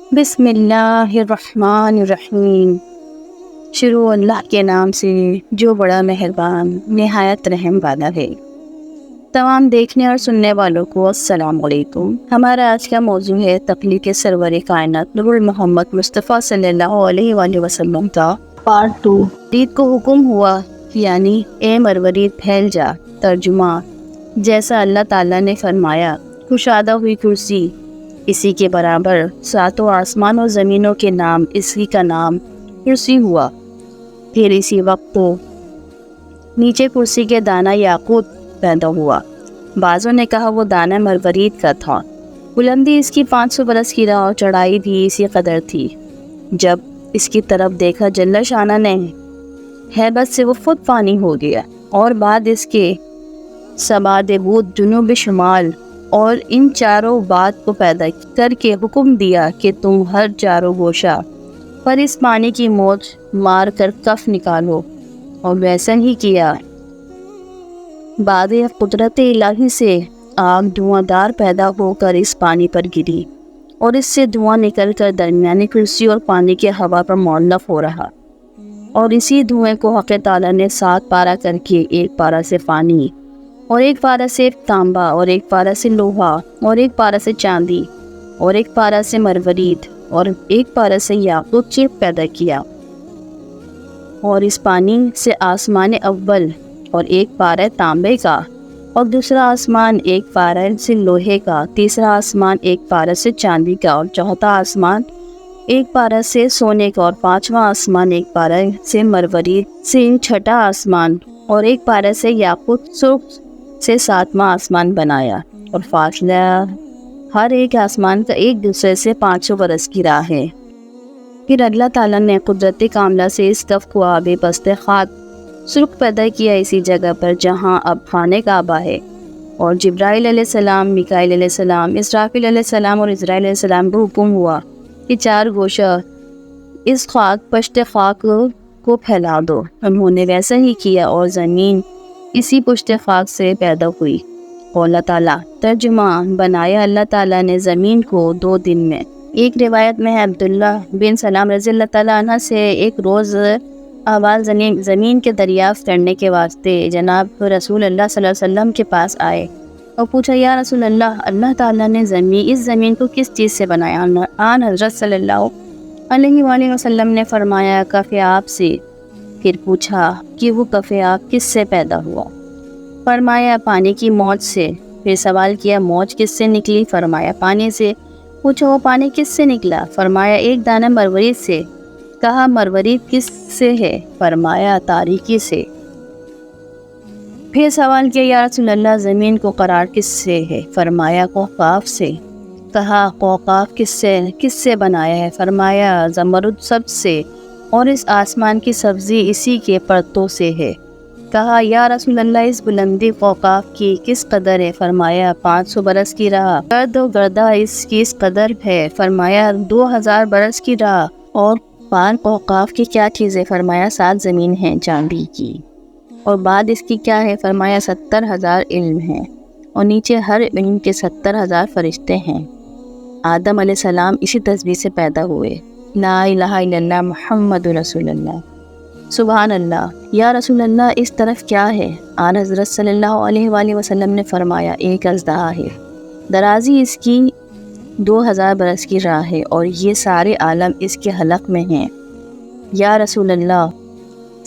بسم اللہ الرحمن الرحیم۔ شروع اللہ کے نام سے جو بڑا مہربان نہایت رحم والا ہے۔ تمام دیکھنے اور سننے والوں کو السلام علیکم۔ ہمارا آج کا موضوع ہے تخلیق سرور کائنات نور محمد مصطفیٰ صلی اللہ علیہ وآلہ وسلم کا پارٹ 2۔ مرید کو حکم ہوا یعنی اے مروید پھیل جا۔ ترجمہ: جیسا اللہ تعالیٰ نے فرمایا کشادہ ہوئی کرسی اسی کے برابر، ساتوں آسمان اور زمینوں کے نام اسی کا نام کرسی ہوا۔ پھر اسی وقت کو نیچے کرسی کے دانہ یاقوت پیدا ہوا۔ بعضوں نے کہا وہ دانہ مروید کا تھا۔ بلندی اس کی 500 برس کی راہ اور چڑھائی بھی اسی قدر تھی۔ جب اس کی طرف دیکھا جل شانہ نے ہیبت سے وہ خود فانی ہو گیا، اور بعد اس کے سباد بود جنوب شمال اور ان چاروں بات کو پیدا کر کے حکم دیا کہ تم ہر چاروں گوشہ پر اس پانی کی موج مار کر کف نکالو، اور ویسا ہی کیا۔ بعد قدرت الہی سے آگ دھواں دار پیدا ہو کر اس پانی پر گری، اور اس سے دھواں نکل کر درمیانی کرسی اور پانی کے ہوا پر معلق ہو رہا، اور اسی دھوئیں کو حق تعالیٰ نے 7 پارہ کر کے، ایک پارہ سے پانی اور ایک پارہ سے تانبا اور ایک پارہ سے لوہا اور ایک پارہ سے چاندی اور ایک پارہ سے مروید اور ایک پارہ سے یاقوت چیپ پیدا کیا، اور اس پانی سے آسمان اول اور ایک پارہ تانبے کا اور دوسرا آسمان ایک پارہ سے لوہے کا، تیسرا آسمان ایک پارہ سے چاندی کا اور چوتھا آسمان ایک پارہ سے سونے کا اور پانچواں آسمان ایک پارہ سے مروید سے چھٹا آسمان اور ایک پارہ سے یاقوت سرخ سے 7واں آسمان بنایا، اور فاصلہ ہر ایک آسمان کا ایک دوسرے سے 500 برس کی راہ ہے۔ پھر اللہ تعالیٰ نے قدرت کاملہ سے اس کف کو آب پست خاک سرخ پیدا کیا اسی جگہ پر جہاں اب خانہ کعبہ ہے، اور جبرائیل علیہ السلام، میکائیل علیہ السلام، اسرافیل علیہ السلام اور اسرائیل علیہ السلام کو حکم ہوا کہ 4 گوشہ اس خاک پشت خاک کو پھیلا دو۔ انہوں نے ویسا ہی کیا، اور زمین اسی پشت خاک سے پیدا ہوئی۔ اللہ تعالیٰ ترجمہ: بنایا اللہ تعالیٰ نے زمین کو 2 دن میں۔ ایک روایت میں ہے عبداللہ بن سلام رضی اللہ تعالیٰ عنہ سے ایک روز احوال زمین کے دریافت کرنے کے واسطے جناب رسول اللہ صلی اللہ علیہ وسلم کے پاس آئے اور پوچھا، یا رسول اللہ، اللہ تعالیٰ نے اس زمین کو کس چیز سے بنایا؟ آن حضرت صلی اللہ علیہ وآلہ وسلم نے فرمایا کف آب سے۔ پھر پوچھا کہ وہ کف آب کس سے پیدا ہوا؟ فرمایا پانی کی موج سے۔ پھر سوال کیا موج کس سے نکلی؟ فرمایا پانی سے۔ پوچھا وہ پانی کس سے نکلا؟ فرمایا ایک دانہ مروید سے۔ کہا مروید کس سے ہے؟ فرمایا تاریکی سے۔ پھر سوال کیا یا رسول اللہ زمین کو قرار کس سے ہے؟ فرمایا قوقاف سے۔ کہا قوقاف کس سے بنایا ہے؟ فرمایا زمرد سبز سے، اور اس آسمان کی سبزی اسی کے پرتوں سے ہے۔ کہا یا رسول اللہ اس بلندی قوقاف کی کس قدر ہے؟ فرمایا 500 برس کی راہ۔ گرد و گردہ اس کی اس قدر ہے؟ فرمایا 2000 برس کی راہ۔ اور پار قوقاف کی کیا چیز ہے؟ فرمایا 7 زمین ہیں چاندی کی۔ اور بعد اس کی کیا ہے؟ فرمایا 70,000 علم ہیں، اور نیچے ہر علم کے 70,000 فرشتے ہیں۔ آدم علیہ السلام اسی تسبیح سے پیدا ہوئے۔ لا الہ الا اللہ محمد رسول اللہ۔ سبحان اللہ۔ یا رسول اللہ اس طرف کیا ہے؟ آن حضرت صلی اللہ علیہ وآلہ وسلم نے فرمایا ایک اژدہا ہے، درازی اس کی 2000 برس کی راہ ہے، اور یہ سارے عالم اس کے حلق میں ہیں۔ یا رسول اللہ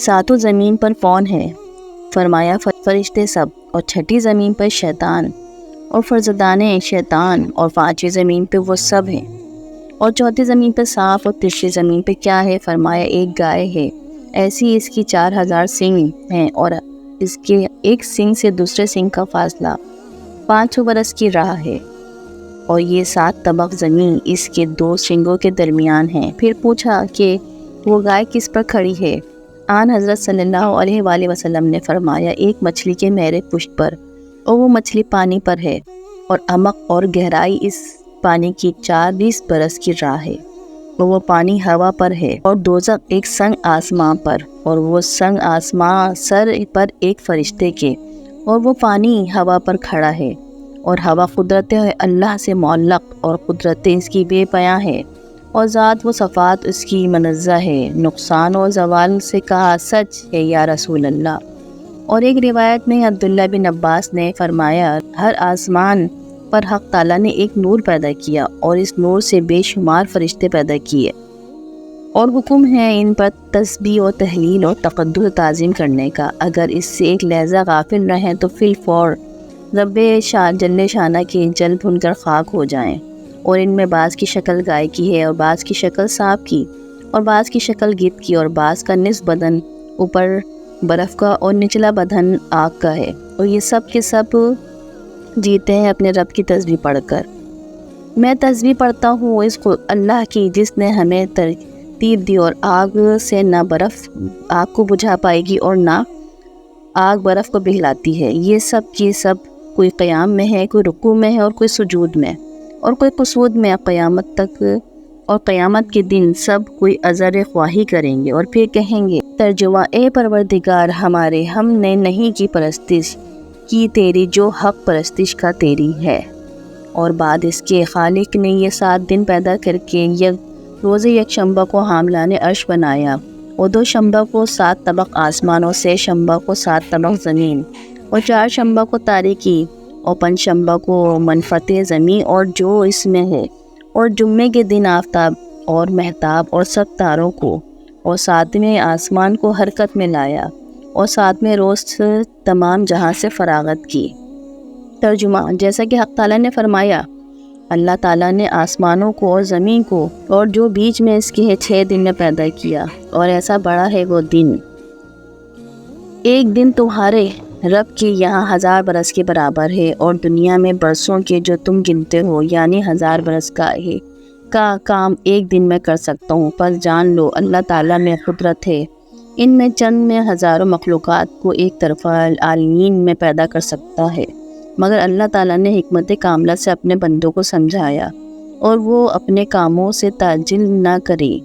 7 زمین پر کون ہے؟ فرمایا فرشتے سب، اور 6 زمین پر شیطان اور فرزدان شیطان، اور 5 زمین پہ وہ سب ہیں، اور 4 زمین پہ سانپ، اور 3 زمین پہ کیا ہے؟ فرمایا ایک گائے ہے، ایسی اس کی 4000 سنگ ہیں، اور اس کے ایک سنگ سے دوسرے سنگ کا فاصلہ 500 برس کی راہ ہے، اور یہ 7 طبق زمین اس کے 2 سنگوں کے درمیان ہیں۔ پھر پوچھا کہ وہ گائے کس پر کھڑی ہے؟ آن حضرت صلی اللہ علیہ وآلہ وسلم نے فرمایا ایک مچھلی کے میرے پشت پر، اور وہ مچھلی پانی پر ہے، اور عمق اور گہرائی اس پانی کی 40 برس کی راہ ہے، اور وہ پانی ہوا پر ہے، اور دوزخ ایک سنگ آسمان پر، اور وہ سنگ آسمان سر پر ایک فرشتے کے، اور وہ پانی ہوا پر کھڑا ہے، اور ہوا قدرت اللہ سے معلق اور قدرت اس کی بے پایاں ہے، اور ذات و صفات اس کی منزہ ہے، نقصان اور زوال سے کہا سچ ہے یا رسول اللہ۔ اور ایک روایت میں عبداللہ بن عباس نے فرمایا، ہر آسمان پر حق تعالیٰ نے ایک نور پیدا کیا اور اس نور سے بے شمار فرشتے پیدا کیے، اور حکم ہے ان پر تسبیح و تحلیل اور تقدس و تعظیم کرنے کا۔ اگر اس سے ایک لحظہ غافل رہیں تو فی الفور رب جل شانہ کے جل بھن کر خاک ہو جائیں۔ اور ان میں بعض کی شکل گائے کی ہے اور بعض کی شکل سانپ کی اور بعض کی شکل گدھ کی اور بعض کا نصف بدن اوپر برف کا اور نچلا بدن آگ کا ہے، اور یہ سب کے سب جیتے ہیں اپنے رب کی تسبیح پڑھ کر۔ میں تسبیح پڑھتا ہوں اس کو اللہ کی جس نے ہمیں ترتیب دی، اور آگ سے نہ برف آگ کو بجھا پائے گی اور نہ آگ برف کو پگھلاتی ہے۔ یہ سب کی سب کوئی قیام میں ہے، کوئی رکوع میں ہے اور کوئی سجود میں اور کوئی قصود میں، قیامت تک اور قیامت کے دن سب کوئی عذر خواہی کریں گے اور پھر کہیں گے ترجمہ، اے پروردگار ہمارے، ہم نے نہیں کی پرستش کی تیری جو حق پرستش کا تیری ہے۔ اور بعد اس کے خالق نے یہ 7 دن پیدا کر کے روز یکشنبہ کو حاملان عرش بنایا، اور 2 شنبہ کو 7 طبق آسمان اور 3 شنبہ کو 7 طبق زمین، اور 4 شنبہ کو تاریکی اور 5 شنبہ کو منفت زمین اور جو اس میں ہے، اور جمعے کے دن آفتاب اور مہتاب اور سب تاروں کو، اور 7ویں آسمان کو حرکت میں لایا، اور 7ویں روز تمام جہاں سے فراغت کی۔ ترجمہ، جیسا کہ حق تعالیٰ نے فرمایا، اللہ تعالیٰ نے آسمانوں کو اور زمین کو اور جو بیچ میں اس کے ہے 6 دن میں پیدا کیا، اور ایسا بڑا ہے وہ دن۔ ایک دن تمہارے رب کے یہاں 1000 برس کے برابر ہے، اور دنیا میں برسوں کے جو تم گنتے ہو یعنی 1000 برس کا کام ایک دن میں کر سکتا ہوں۔ پس جان لو اللہ تعالیٰ میں قدرت ہے، ان میں چند میں ہزاروں مخلوقات کو ایک طرفہ عالمین میں پیدا کر سکتا ہے، مگر اللہ تعالیٰ نے حکمت کاملہ سے اپنے بندوں کو سمجھایا، اور وہ اپنے کاموں سے تعجل نہ کریں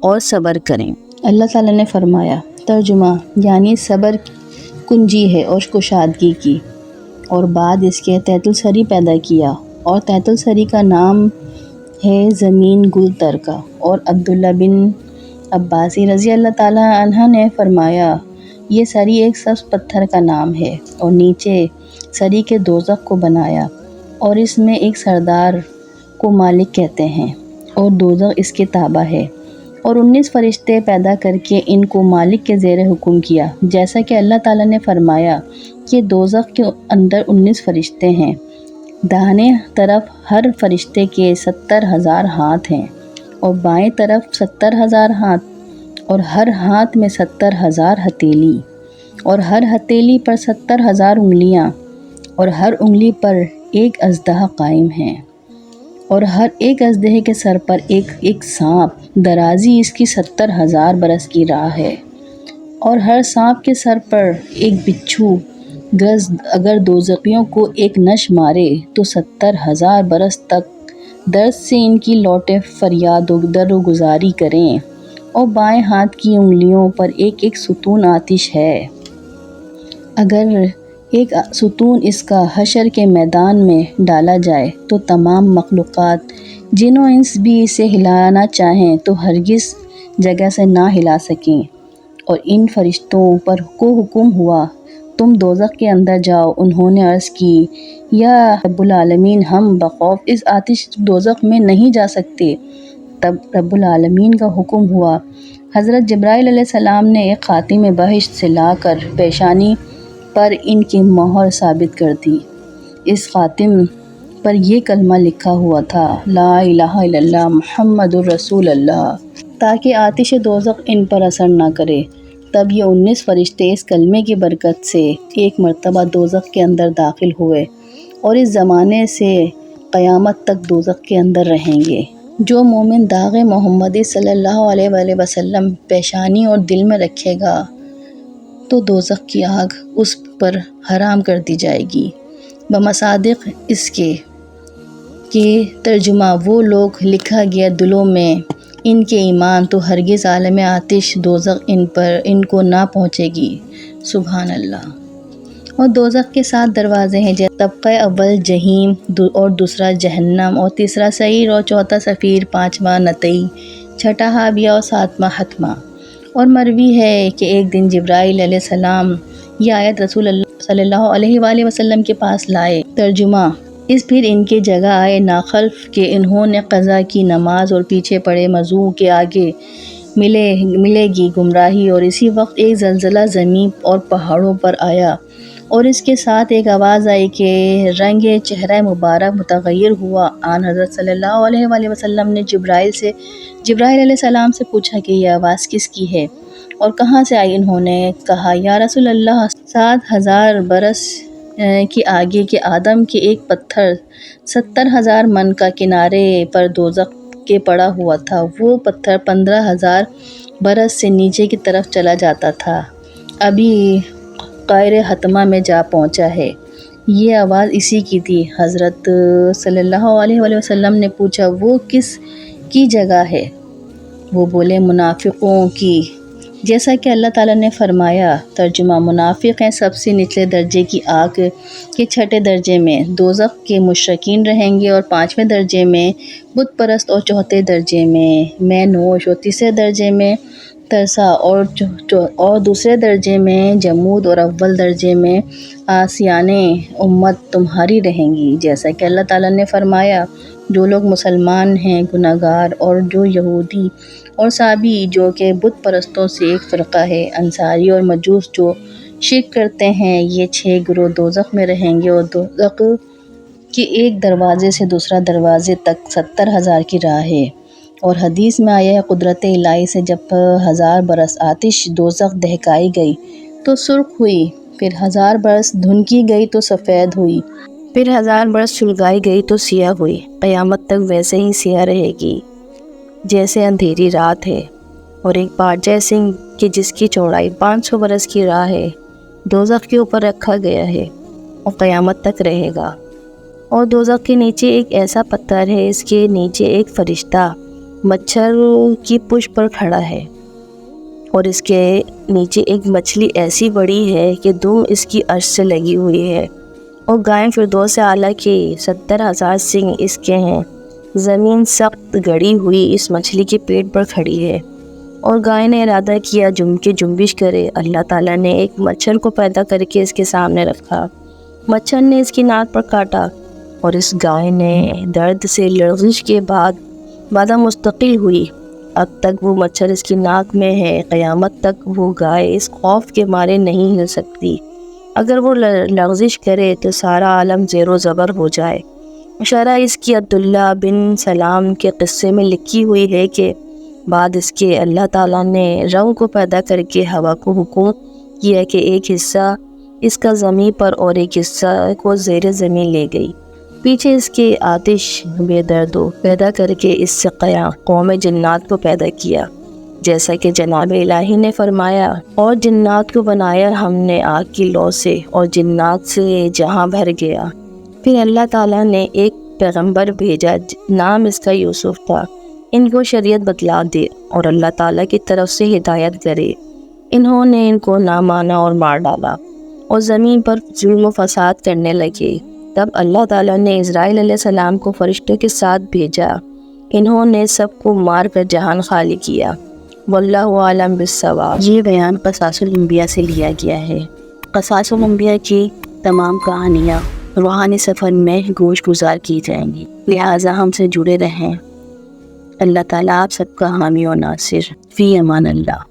اور صبر کریں۔ اللہ تعالیٰ نے فرمایا، ترجمہ، یعنی صبر کنجی ہے اور کشادگی کی۔ اور بعد اس کے تحت السری پیدا کیا، اور تحت السری کا نام ہے زمین گل تر کا۔ اور عبداللہ بن عباسی رضی اللہ تعالیٰ عنہ نے فرمایا، یہ سری ایک سبز پتھر کا نام ہے، اور نیچے سری کے دوزخ کو بنایا، اور اس میں ایک سردار کو مالک کہتے ہیں، اور دوزخ اس کے تابع ہے، اور 19 فرشتے پیدا کر کے ان کو مالک کے زیر حکم کیا، جیسا کہ اللہ تعالیٰ نے فرمایا کہ دوزخ کے اندر 19 فرشتے ہیں، داہنے طرف ہر فرشتے کے 70,000 ہاتھ ہیں، اور بائیں طرف 70,000 ہاتھ، اور ہر ہاتھ میں 70,000 ہتھیلی، اور ہر ہتھیلی پر 70,000 انگلیاں، اور ہر انگلی پر ایک اژدہا قائم ہے، اور ہر ایک اژدہے کے سر پر ایک سانپ، درازی اس کی 70,000 برس کی راہ ہے، اور ہر سانپ کے سر پر ایک بچھو گز اگر دوزخیوں کو ایک نش مارے تو 70,000 برس تک درد سے ان کی لوٹیں فریاد و در و گزاری کریں، اور بائیں ہاتھ کی انگلیوں پر ایک ستون آتش ہے، اگر ایک ستون اس کا حشر کے میدان میں ڈالا جائے تو تمام مخلوقات جن و انس بھی اسے ہلانا چاہیں تو ہرگز جگہ سے نہ ہلا سکیں۔ اور ان فرشتوں پر کو حکم ہوا، تم دوزخ کے اندر جاؤ۔ انہوں نے عرض کی، یا رب العالمین، ہم بخوف اس آتش دوزخ میں نہیں جا سکتے۔ تب رب العالمین کا حکم ہوا، حضرت جبرائیل علیہ السلام نے ایک خاتم بہشت سے لا کر پیشانی پر ان کی مہر ثابت کر دی۔ اس خاتم پر یہ کلمہ لکھا ہوا تھا، لا الہ الا اللہ محمد الرسول اللہ، تاکہ آتش دوزخ ان پر اثر نہ کرے۔ تب یہ 19 فرشتے اس کلمے کی برکت سے ایک مرتبہ دوزخ کے اندر داخل ہوئے، اور اس زمانے سے قیامت تک دوزخ کے اندر رہیں گے۔ جو مومن داغ محمدی صلی اللہ علیہ وآلہ وسلم پیشانی اور دل میں رکھے گا تو دوزخ کی آگ اس پر حرام کر دی جائے گی، بمصادق اس کے کہ ترجمہ، وہ لوگ لکھا گیا دلوں میں ان کے ایمان تو ہرگز عالم آتش دوزخ ان کو نہ پہنچے گی۔ سبحان اللہ۔ اور دوزخ کے 7 دروازے ہیں، جیسے طبقہ اول جہیم اور دوسرا جہنم اور تیسرا سعیر اور چوتھا سفیر، پانچواں نتئی، چھٹا حاویہ اور ساتواں حطمہ۔ اور مروی ہے کہ ایک دن جبرائیل علیہ السلام یہ آیت رسول اللہ صلی اللہ علیہ وآلہ وسلم کے پاس لائے۔ ترجمہ: اس پھر ان کے جگہ آئے ناخلف کہ انہوں نے قضا کی نماز اور پیچھے پڑے مزوں کے آگے ملے گی گمراہی، اور اسی وقت ایک زلزلہ زمین اور پہاڑوں پر آیا، اور اس کے ساتھ ایک آواز آئی کہ رنگ چہرہ مبارک متغیر ہوا۔ آن حضرت صلی اللہ علیہ وآلہ وسلم نے جبرائیل علیہ السلام سے پوچھا کہ یہ آواز کس کی ہے اور کہاں سے آئی؟ انہوں نے کہا، یا رسول اللہ، 7,000 برس کی آگے کے آدم کے ایک پتھر 70,000 من کا کنارے پر دوزخ کے پڑا ہوا تھا، وہ پتھر 15,000 برس سے نیچے کی طرف چلا جاتا تھا، ابھی قعر حطمہ میں جا پہنچا ہے۔ یہ آواز اسی کی تھی۔ حضرت صلی اللہ علیہ وآلہ وسلم نے پوچھا، وہ کس کی جگہ ہے؟ وہ بولے، منافقوں کی، جیسا کہ اللہ تعالیٰ نے فرمایا۔ ترجمہ: منافق ہیں سب سے نچلے درجے کی آگ کے 6 درجے میں، دوزخ کے مشرکین رہیں گے، اور 5ویں درجے میں بت پرست، اور 4تھے درجے میں نوش، اور تیسرے درجے میں ترسا، اور دوسرے درجے میں جمود، اور اول درجے میں عاصیان امت تمہاری رہیں گی، جیسا کہ اللہ تعالیٰ نے فرمایا۔ جو لوگ مسلمان ہیں گناہگار، اور جو یہودی اور صابی جو کہ بت پرستوں سے ایک فرقہ ہے، انصاری اور مجوس جو شرک کرتے ہیں، یہ 6 گروہ دوزخ میں رہیں گے، اور دوزخ کے ایک دروازے سے دوسرا دروازے تک 70,000 کی راہ ہے۔ اور حدیث میں آیا ہے، قدرت الہی سے جب 1000 برس آتش دوزخ دہکائی گئی تو سرخ ہوئی، پھر 1000 برس دھنکی گئی تو سفید ہوئی، پھر 1000 برس سلگائی گئی تو سیاہ ہوئی، قیامت تک ویسے ہی سیاہ رہے گی جیسے اندھیری رات ہے۔ اور ایک بارجہ سنگھ کہ جس کی چوڑائی 500 برس کی راہ ہے، دوزخ کے اوپر رکھا گیا ہے اور قیامت تک رہے گا۔ اور دوزخ کے نیچے ایک ایسا پتھر ہے، اس کے نیچے ایک فرشتہ مچھر کی پشت پر کھڑا ہے، اور اس کے نیچے ایک مچھلی ایسی بڑی ہے کہ دم اس کی عرش سے لگی ہوئی ہے، اور گائے فردوس اعلیٰ کے 70,000 سنگ اس کے ہیں۔ زمین سخت گڑی ہوئی اس مچھلی کے پیٹ پر کھڑی ہے، اور گائے نے ارادہ کیا کہ جنبش کرے۔ اللہ تعالیٰ نے ایک مچھر کو پیدا کر کے اس کے سامنے رکھا، مچھر نے اس کی ناک پر کاٹا، اور اس گائے نے درد سے لرزش کے بعد مستقل ہوئی۔ اب تک وہ مچھر اس کی ناک میں ہے، قیامت تک وہ گائے اس خوف کے مارے نہیں ہل سکتی۔ اگر وہ لرزش کرے تو سارا عالم زیر و زبر ہو جائے۔ شرح اس کی عبداللہ بن سلام کے قصے میں لکھی ہوئی ہے کہ بعد اس کے اللہ تعالیٰ نے رو کو پیدا کر کے ہوا کو حکم کیا کہ ایک حصہ اس کا زمین پر اور ایک حصہ کو زیر زمین لے گئی۔ پیچھے اس کے آتش بے دردو پیدا کر کے اس سے قوم جنات کو پیدا کیا، جیسا کہ جناب الہی نے فرمایا، اور جنات کو بنایا ہم نے آگ کی لو سے، اور جنات سے جہاں بھر گیا۔ پھر اللہ تعالیٰ نے ایک پیغمبر بھیجا، نام اس کا یوسف تھا، ان کو شریعت بتلا دے اور اللہ تعالیٰ کی طرف سے ہدایت کرے۔ انہوں نے ان کو نہ مانا اور مار ڈالا، اور زمین پر ظلم و فساد کرنے لگے۔ تب اللہ تعالیٰ نے اسرائیل علیہ السلام کو فرشتوں کے ساتھ بھیجا، انہوں نے سب کو مار کر جہان خالی کیا۔ واللہ عالم بالصواب۔ یہ بیان قصاص الانبیاء سے لیا گیا ہے۔ قصاص الانبیاء کی تمام کہانیاں روحانی سفر میں گوش گزار کی جائیں گی، لہٰذا ہم سے جڑے رہیں۔ اللہ تعالیٰ آپ سب کا حامی و ناصر۔ فی امان اللہ۔